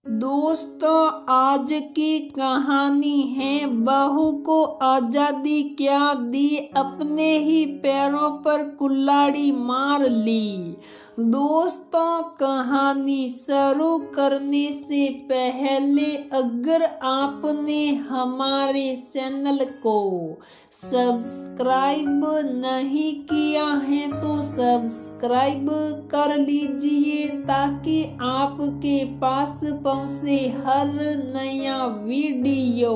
दोस्तों, आज की कहानी है बहू को आजादी क्या दी, अपने ही पैरों पर कुल्हाड़ी मार ली। दोस्तों, कहानी शुरू करने से पहले अगर आपने हमारे चैनल को सब्सक्राइब नहीं किया है तो सब्सक्राइब कर लीजिए ताकि आपके पास पहुंचे हर नया वीडियो।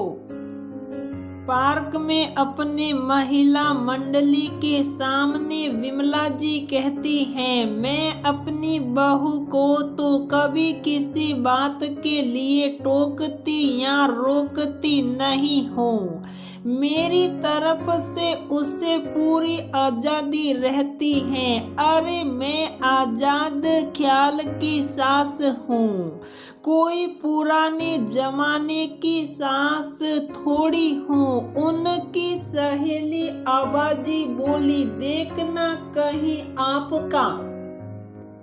पार्क में अपने महिला मंडली के सामने विमला जी कहती हैं, मैं अपनी बहू को तो कभी किसी बात के लिए टोकती या रोकती नहीं हूँ। मेरी तरफ से उसे पूरी आजादी रहती है। अरे मैं आजाद ख्याल की सास हूँ, कोई पुराने जमाने की सास थोड़ी हूँ। उनकी सहेली आबाजी बोली, देखना कहीं आपका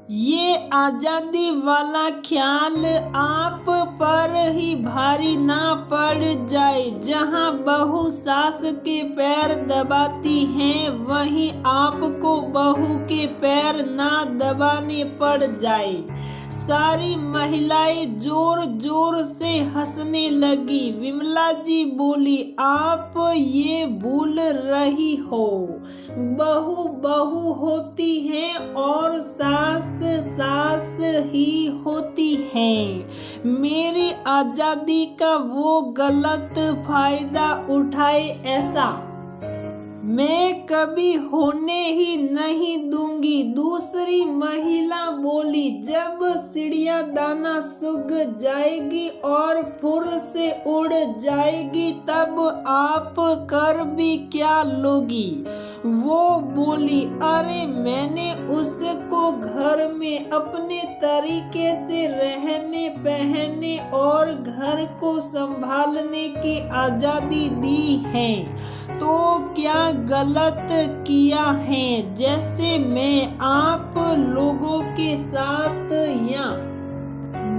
ये आजादी वाला ख्याल आप पर ही भारी ना पड़ जाए। जहां बहू सास के पैर दबाती हैं वहीं आपको बहू के पैर ना दबाने पड़ जाए। सारी महिलाएं जोर जोर से हंसने लगी। विमला जी बोली, आप ये भूल रही हो, बहू बहू होती है और सास सास ही होती है। मेरी आजादी का वो गलत फायदा उठाए ऐसा मैं कभी होने ही नहीं दूंगी। दूसरी महिला बोली, जब चिड़िया दाना सूख जाएगी और फुर से उड़ जाएगी तब आप कर भी क्या लोगी। वो बोली, अरे मैंने उसको घर में अपने तरीके से रहने पहनने और घर को संभालने की आजादी दी है, तो क्या गलत किया है। जैसे मैं आप लोगों के साथ यहाँ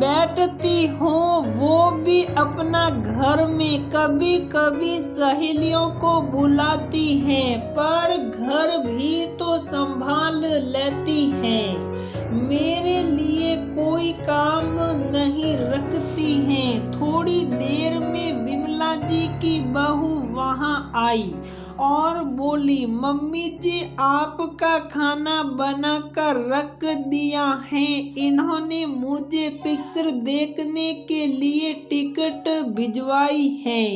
बैठती हूँ वो भी अपना घर में कभी कभी सहेलियों को बुलाती हैं, पर घर भी तो संभाल लेती हैं। मेरे लिए कोई काम नहीं रखती हैं। थोड़ी देर में विमला जी की बहू वहां आई और बोली, मम्मी जी आपका खाना बनाकर रख दिया है। इन्होंने मुझे पिक्चर देखने के लिए टिकट भिजवाई है,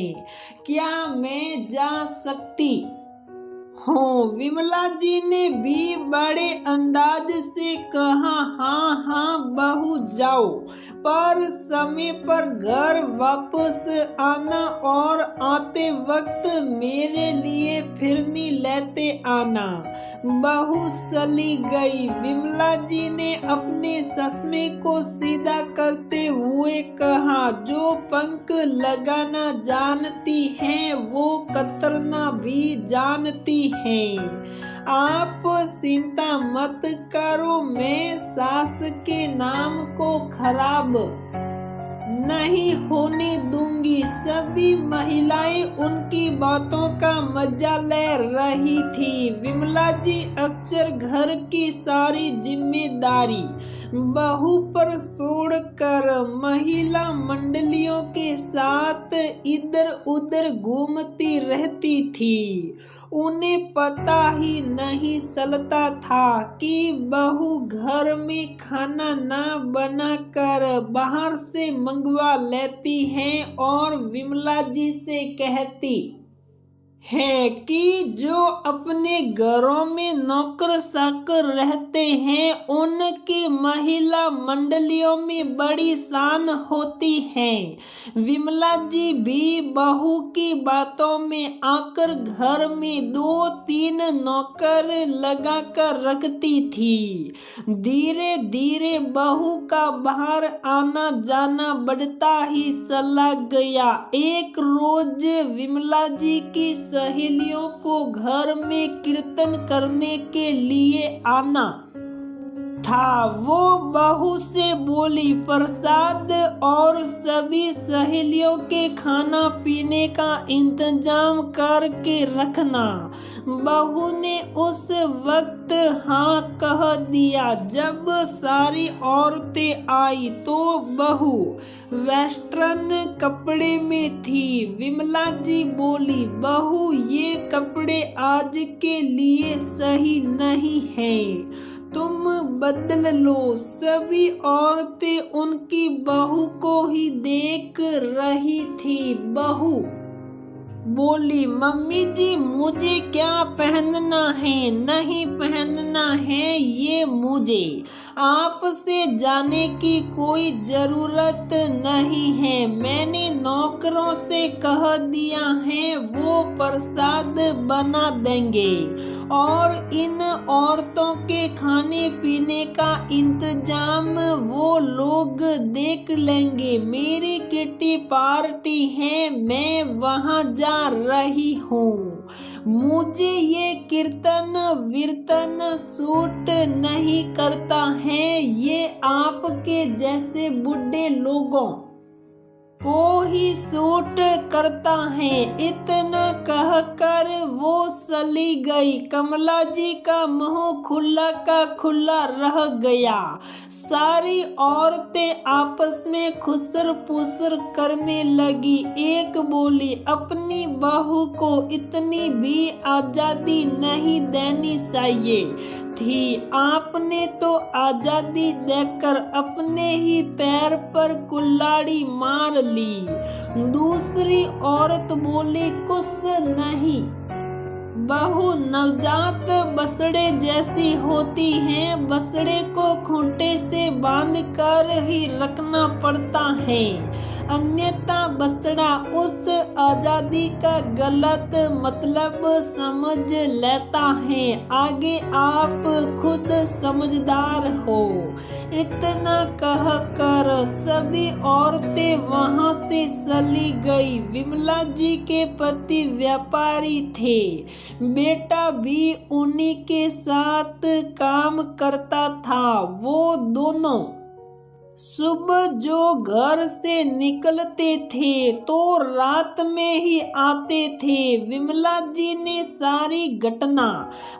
क्या मैं जा सकती हूँ। विमला जी ने भी बड़े अंदाज से कहा, हाँ हाँ बहू जाओ, पर समय पर घर वापस आना और आते वक्त मेरे लिए फिरनी लेते आना। बहू चली गई। विमला जी ने अपने चश्मे को सीधा करते हुए कहा, जो पंख लगाना जानती हैं वो कतरना भी जानती हैं। आप चिंता मत करो, मैं सास के नाम को खराब नहीं होने दूंगी। सभी महिलाएं उनकी बातों का मजा ले रही थी। विमला जी अक्सर घर की सारी जिम्मेदारी बहू पर छोड़कर महिला मंडलियों के साथ इधर उधर घूमती रहती थी। उन्हें पता ही नहीं चलता था कि बहू घर में खाना ना बनाकर बाहर से मंगवा लेती हैं और विमला जी से कहती है कि जो अपने घरों में नौकर चाकर रहते हैं उनकी महिला मंडलियों में बड़ी शान होती है। विमला जी भी बहू की बातों में आकर घर में 2-3 नौकर लगाकर रखती थी। धीरे धीरे बहू का बाहर आना जाना बढ़ता ही चला गया। एक रोज विमला जी की सहेलियों को घर में कीर्तन करने के लिए आना था। वो बहू से बोली, प्रसाद और सभी सहेलियों के खाना पीने का इंतजाम करके रखना। बहू ने उस वक्त हाँ कह दिया। जब सारी औरतें आई तो बहू वेस्टर्न कपड़े में थी। विमला जी बोली, बहू ये कपड़े आज के लिए सही नहीं हैं, तुम बदल लो। सभी औरतें उनकी बहू को ही देख रही थी। बहू बोली, मम्मी जी मुझे क्या पहनना है? नहीं पहनना है ये मुझे, आपसे जाने की कोई जरूरत नहीं है। मैंने नौकरों से कह दिया है, वो प्रसाद बना देंगे और इन औरतों के खाने पीने का इंतजाम वो लोग देख लेंगे। मेरी किटी पार्टी है, मैं वहाँ जा रही हूँ। मुझे ये कीर्तन वीर्तन सूट नहीं करता है, ये आपके जैसे बूढ़े लोगों को ही सूट करता है। इतना कहकर वो चली गई। कमला जी का मुंह खुला का खुला रह गया। सारी औरतें आपस में खुसर पुसर करने लगी। एक बोली, अपनी बहू को इतनी भी आजादी नहीं देनी चाहिए थी, आपने तो आजादी देकर अपने ही पैर पर कुल्हाड़ी मार ली। दूसरी औरत बोली, कुछ नहीं, बहू नवजात बछड़े जैसी होती हैं, बछड़े को खूंटे से बांध कर ही रखना पड़ता है, अन्यथा बछड़ा उस आजादी का गलत मतलब समझ लेता है। आगे आप खुद समझदार हो। इतना कहकर सभी औरतें वहां से चली गई। विमला जी के पति व्यापारी थे, बेटा भी उन्हीं के साथ काम करता था। वो दोनों सुबह जो घर से निकलते थे तो रात में ही आते थे। विमला जी ने सारी घटना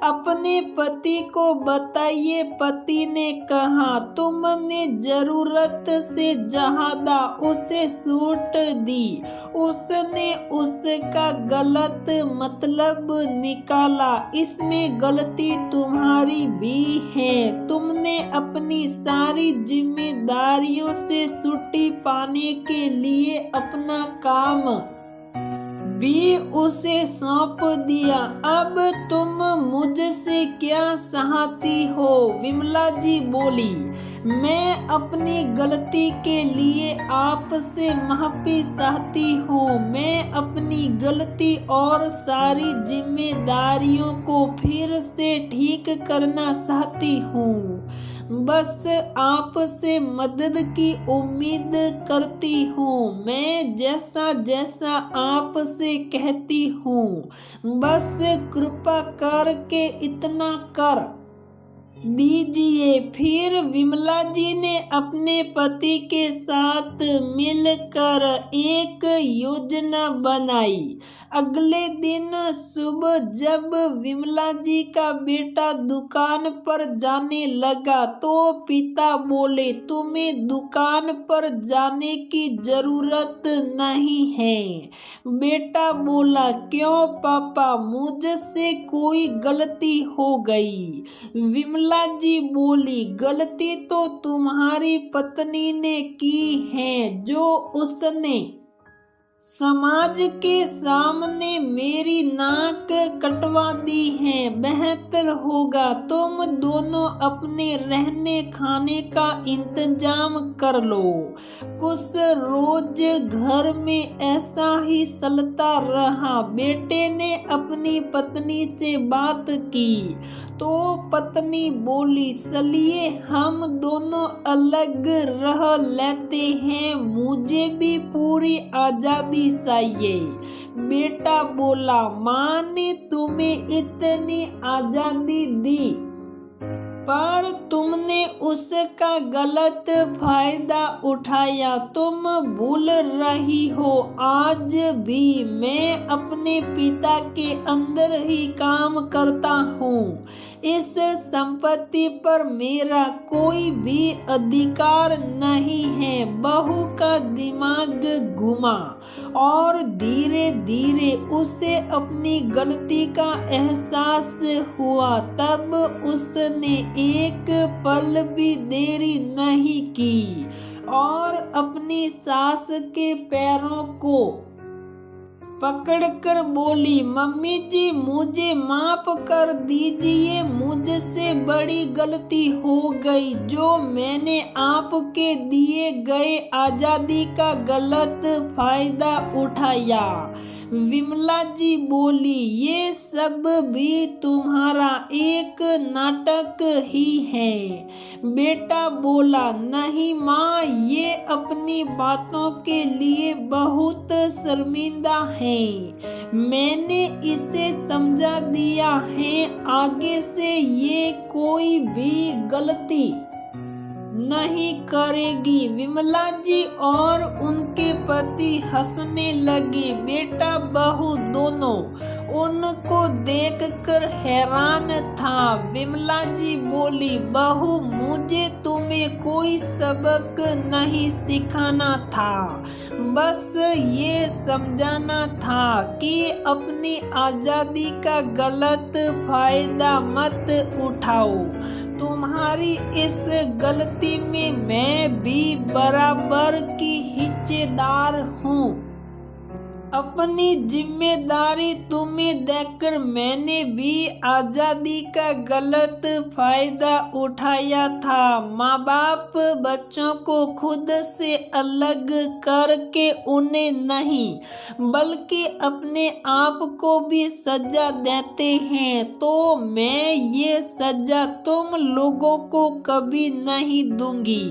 अपने पति को बताइए। पति ने कहा, तुमने जरूरत से ज्यादा उसे छूट दी, उसने उसका गलत मतलब निकाला, इसमें गलती तुम्हारी भी है। तुमने अपनी सारी जिम्मेदारियों से छुट्टी पाने के लिए अपना काम भी उसे सौंप दिया। अब तुम मुझसे क्या चाहती हो? विमला जी बोली, मैं अपनी गलती के लिए आपसे माफी चाहती हूँ। मैं अपनी गलती और सारी जिम्मेदारियों को फिर से ठीक करना चाहती हूँ। बस आपसे मदद की उम्मीद करती हूँ। मैं जैसा जैसा आपसे कहती हूँ, बस कृपा करके इतना कर दीजिए। फिर विमला जी ने अपने पति के साथ मिलकर एक योजना बनाई। अगले दिन सुबह जब विमला जी का बेटा दुकान पर जाने लगा तो पिता बोले, तुम्हें दुकान पर जाने की जरूरत नहीं है। बेटा बोला, क्यों पापा, मुझसे कोई गलती हो गई? विमला जी बोली, गलती तो तुम्हारी पत्नी ने की है, जो उसने समाज के सामने मेरी नाक कटवा दी है। बेहतर होगा तुम दोनों अपने रहने खाने का इंतजाम कर लो। कुछ रोज घर में ऐसा ही चलता रहा। बेटे ने अपनी पत्नी से बात की तो पत्नी बोली, चलिए हम दोनों अलग रह लेते हैं, मुझे भी पूरी आजादी चाहिए। बेटा बोला, माँ ने तुम्हें इतनी आजादी दी पर तुमने उसका गलत फायदा उठाया। तुम भूल रही हो, आज भी मैं अपने पिता के अंदर ही काम करता हूँ। इस संपत्ति पर मेरा कोई भी अधिकार नहीं है। बहू का दिमाग घुमा और धीरे धीरे उसे अपनी गलती का एहसास हुआ। तब उसने एक पल भी देरी नहीं की और अपनी सास के पैरों को पकड़कर बोली, मम्मी जी मुझे माफ कर दीजिए। मुझसे बड़ी गलती हो गई जो मैंने आपके दिए गए आजादी का गलत फायदा उठाया। विमला जी बोली, ये सब भी तुम्हारा एक नाटक ही है। बेटा बोला, नहीं माँ, ये अपनी बातों के लिए बहुत शर्मिंदा है। मैंने इसे समझा दिया है, आगे से ये कोई भी गलती नहीं करेगी। विमला जी और उनके पति हंसने लगे। बेटा बहू दोनों उनको देखकर हैरान था। विमला जी बोली, बहू मुझे तुम्हें कोई सबक नहीं सिखाना था, बस ये समझाना था कि अपनी आजादी का गलत फायदा मत उठाओ। तुम्हारी इस गलती में मैं भी बराबर की हिस्सेदार हूँ। अपनी जिम्मेदारी तुम्हें देकर मैंने भी आजादी का गलत फायदा उठाया था। माँ बाप बच्चों को खुद से अलग करके उन्हें नहीं बल्कि अपने आप को भी सजा देते हैं, तो मैं ये सजा तुम लोगों को कभी नहीं दूंगी।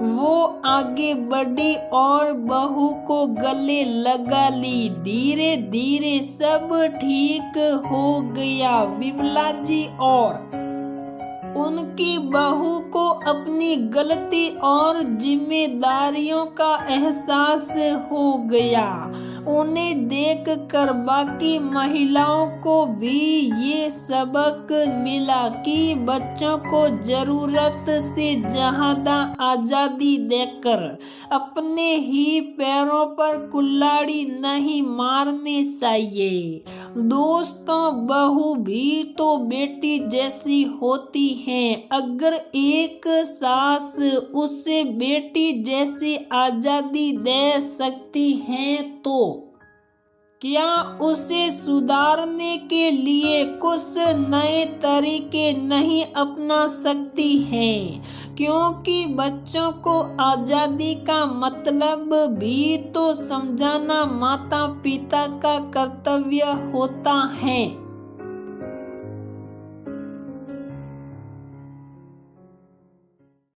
वो आगे बढ़ी और बहू को गले लगा ली। धीरे धीरे सब ठीक हो गया। विमला जी और उनकी बहू को अपनी गलती और जिम्मेदारियों का एहसास हो गया। उन्हें देखकर बाकी महिलाओं को भी ये सबक मिला कि बच्चों को जरूरत से ज्यादा आजादी देकर अपने ही पैरों पर कुल्हाड़ी नहीं मारनी चाहिए। दोस्तों, बहू भी तो बेटी जैसी होती है। अगर एक सास उसे बेटी जैसी आजादी दे सकती है तो क्या उसे सुधारने के लिए कुछ नए तरीके नहीं अपना सकती हैं? क्योंकि बच्चों को आजादी का मतलब भी तो समझाना माता पिता का कर्तव्य होता है।